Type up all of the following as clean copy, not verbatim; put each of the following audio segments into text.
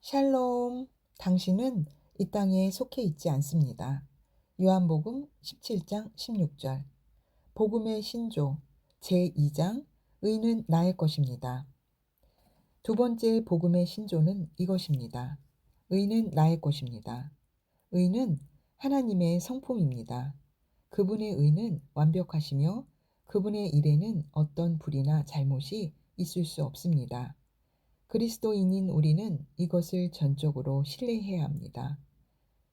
샬롬, 당신은 이 땅에 속해 있지 않습니다. 요한복음 17장 16절. 복음의 신조 제2장 의는 나의 것입니다. 두 번째 복음의 신조는 이것입니다. 의는 나의 것입니다. 의는 하나님의 성품입니다. 그분의 의는 완벽하시며 그분의 일에는 어떤 불이나 잘못이 있을 수 없습니다. 그리스도인인 우리는 이것을 전적으로 신뢰해야 합니다.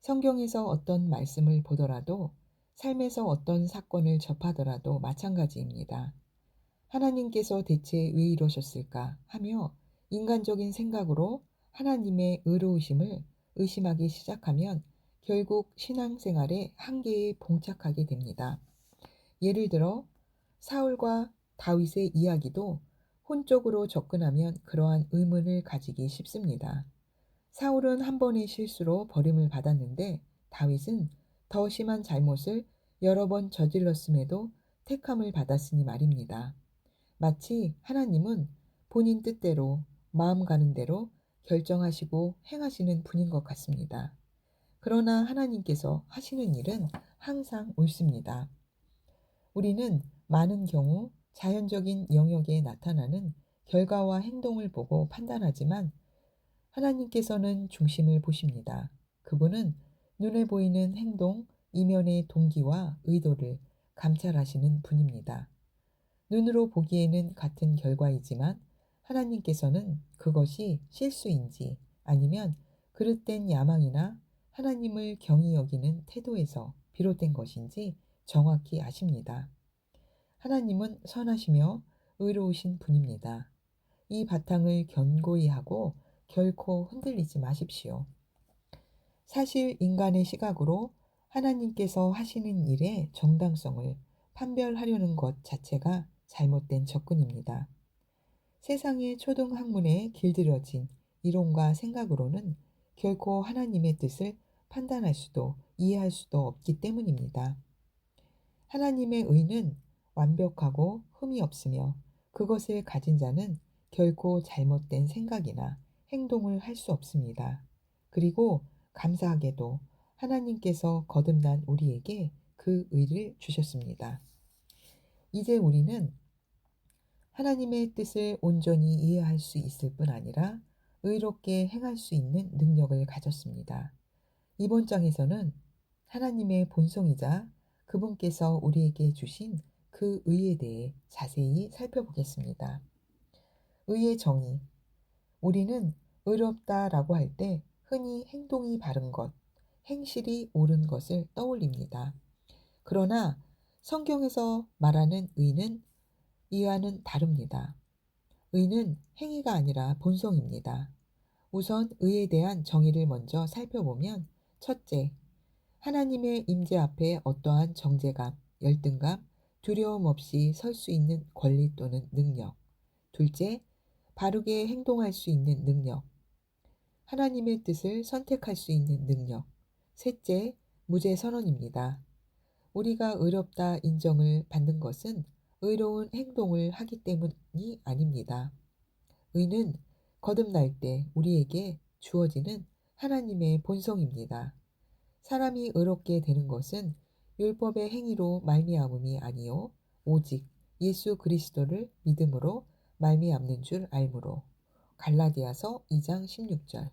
성경에서 어떤 말씀을 보더라도 삶에서 어떤 사건을 접하더라도 마찬가지입니다. 하나님께서 대체 왜 이러셨을까 하며 인간적인 생각으로 하나님의 의로우심을 의심하기 시작하면 결국 신앙생활의 한계에 봉착하게 됩니다. 예를 들어 사울과 다윗의 이야기도 혼적으로 접근하면 그러한 의문을 가지기 쉽습니다. 사울은 한 번의 실수로 버림을 받았는데 다윗은 더 심한 잘못을 여러 번 저질렀음에도 택함을 받았으니 말입니다. 마치 하나님은 본인 뜻대로 마음 가는 대로 결정하시고 행하시는 분인 것 같습니다. 그러나 하나님께서 하시는 일은 항상 옳습니다. 우리는 많은 경우 자연적인 영역에 나타나는 결과와 행동을 보고 판단하지만 하나님께서는 중심을 보십니다. 그분은 눈에 보이는 행동, 이면의 동기와 의도를 감찰하시는 분입니다. 눈으로 보기에는 같은 결과이지만 하나님께서는 그것이 실수인지 아니면 그릇된 야망이나 하나님을 경히 여기는 태도에서 비롯된 것인지 정확히 아십니다. 하나님은 선하시며 의로우신 분입니다. 이 바탕을 견고히 하고 결코 흔들리지 마십시오. 사실 인간의 시각으로 하나님께서 하시는 일의 정당성을 판별하려는 것 자체가 잘못된 접근입니다. 세상의 초등학문에 길들여진 이론과 생각으로는 결코 하나님의 뜻을 판단할 수도 이해할 수도 없기 때문입니다. 하나님의 의는 완벽하고 흠이 없으며 그것을 가진 자는 결코 잘못된 생각이나 행동을 할 수 없습니다. 그리고 감사하게도 하나님께서 거듭난 우리에게 그 의를 주셨습니다. 이제 우리는 하나님의 뜻을 온전히 이해할 수 있을 뿐 아니라 의롭게 행할 수 있는 능력을 가졌습니다. 이번 장에서는 하나님의 본성이자 그분께서 우리에게 주신 그 의에 대해 자세히 살펴보겠습니다. 의의 정의. 우리는 의롭다라고 할 때 흔히 행동이 바른 것, 행실이 옳은 것을 떠올립니다. 그러나 성경에서 말하는 의는 이와는 다릅니다. 의는 행위가 아니라 본성입니다. 우선 의에 대한 정의를 먼저 살펴보면 첫째, 하나님의 임재 앞에 어떠한 정죄감, 열등감, 두려움 없이 설 수 있는 권리 또는 능력. 둘째, 바르게 행동할 수 있는 능력. 하나님의 뜻을 선택할 수 있는 능력. 셋째, 무죄 선언입니다. 우리가 의롭다 인정을 받는 것은 의로운 행동을 하기 때문이 아닙니다. 의는 거듭날 때 우리에게 주어지는 하나님의 본성입니다. 사람이 의롭게 되는 것은 율법의 행위로 말미암음이 아니요 오직 예수 그리스도를 믿음으로 말미암는 줄 알므로. 갈라디아서 2장 16절.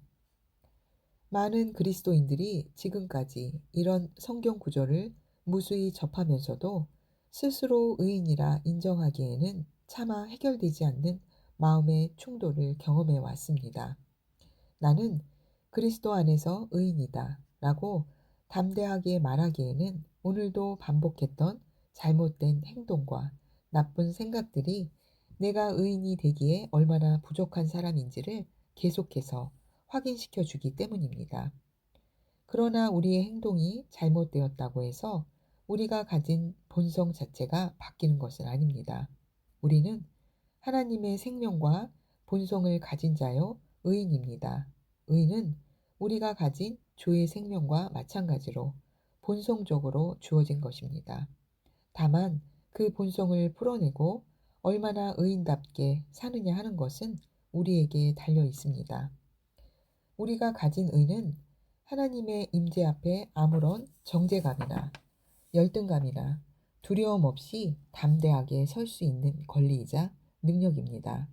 많은 그리스도인들이 지금까지 이런 성경 구절을 무수히 접하면서도 스스로 의인이라 인정하기에는 차마 해결되지 않는 마음의 충돌을 경험해 왔습니다. 나는 그리스도 안에서 의인이다 라고 담대하게 말하기에는 오늘도 반복했던 잘못된 행동과 나쁜 생각들이 내가 의인이 되기에 얼마나 부족한 사람인지를 계속해서 확인시켜 주기 때문입니다. 그러나 우리의 행동이 잘못되었다고 해서 우리가 가진 본성 자체가 바뀌는 것은 아닙니다. 우리는 하나님의 생명과 본성을 가진 자요 의인입니다. 의는 우리가 가진 주의 생명과 마찬가지로 본성적으로 주어진 것입니다. 다만 그 본성을 풀어내고 얼마나 의인답게 사느냐 하는 것은 우리에게 달려 있습니다. 우리가 가진 의는 하나님의 임재 앞에 아무런 정죄감이나 열등감이나 두려움 없이 담대하게 설 수 있는 권리이자 능력입니다.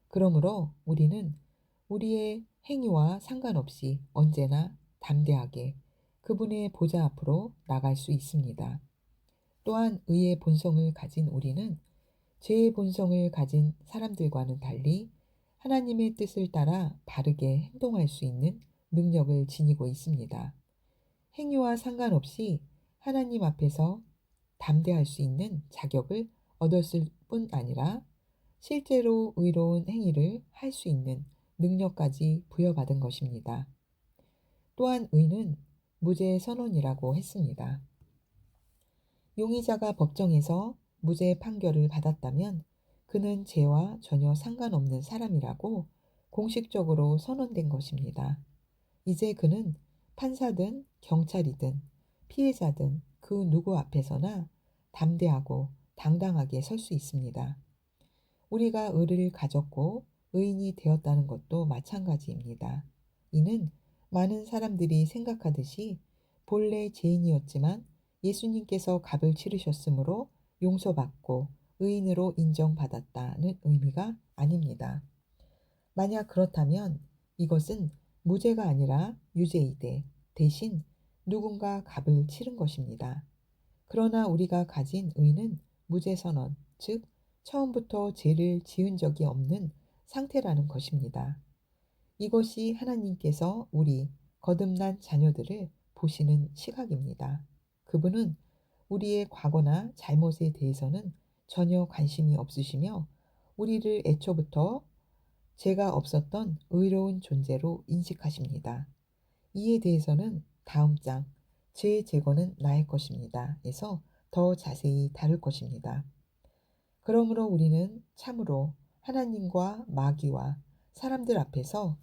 그러므로 우리는 우리의 행위와 상관없이 언제나 담대하게 그분의 보좌 앞으로 나갈 수 있습니다. 또한 의의 본성을 가진 우리는 죄의 본성을 가진 사람들과는 달리 하나님의 뜻을 따라 바르게 행동할 수 있는 능력을 지니고 있습니다. 행위와 상관없이 하나님 앞에서 담대할 수 있는 자격을 얻었을 뿐 아니라 실제로 의로운 행위를 할 수 있는 능력까지 부여받은 것입니다. 또한 의는 무죄 선언이라고 했습니다. 용의자가 법정에서 무죄 판결을 받았다면 그는 죄와 전혀 상관없는 사람이라고 공식적으로 선언된 것입니다. 이제 그는 판사든 경찰이든 피해자든 그 누구 앞에서나 담대하고 당당하게 설 수 있습니다. 우리가 의를 가졌고 의인이 되었다는 것도 마찬가지입니다. 이는 많은 사람들이 생각하듯이 본래 죄인이었지만 예수님께서 값을 치르셨으므로 용서받고 의인으로 인정받았다는 의미가 아닙니다. 만약 그렇다면 이것은 무죄가 아니라 유죄이되 대신 누군가 값을 치른 것입니다. 그러나 우리가 가진 의는 무죄 선언, 즉 처음부터 죄를 지은 적이 없는 상태라는 것입니다. 이것이 하나님께서 우리 거듭난 자녀들을 보시는 시각입니다. 그분은 우리의 과거나 잘못에 대해서는 전혀 관심이 없으시며 우리를 애초부터 죄가 없었던 의로운 존재로 인식하십니다. 이에 대해서는 다음 장 죄의 제거는 나의 것입니다. 에서 더 자세히 다룰 것입니다. 그러므로 우리는 참으로 하나님과 마귀와 사람들 앞에서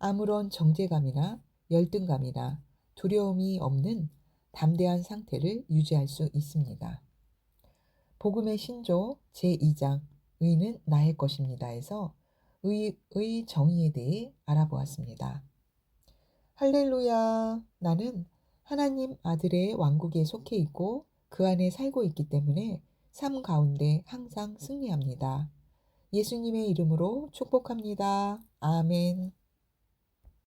아무런 정죄감이나 열등감이나 두려움이 없는 담대한 상태를 유지할 수 있습니다. 복음의 신조 제2장 의는 나의 것입니다에서 의의 정의에 대해 알아보았습니다. 할렐루야! 나는 하나님 아들의 왕국에 속해 있고 그 안에 살고 있기 때문에 삶 가운데 항상 승리합니다. 예수님의 이름으로 축복합니다. 아멘.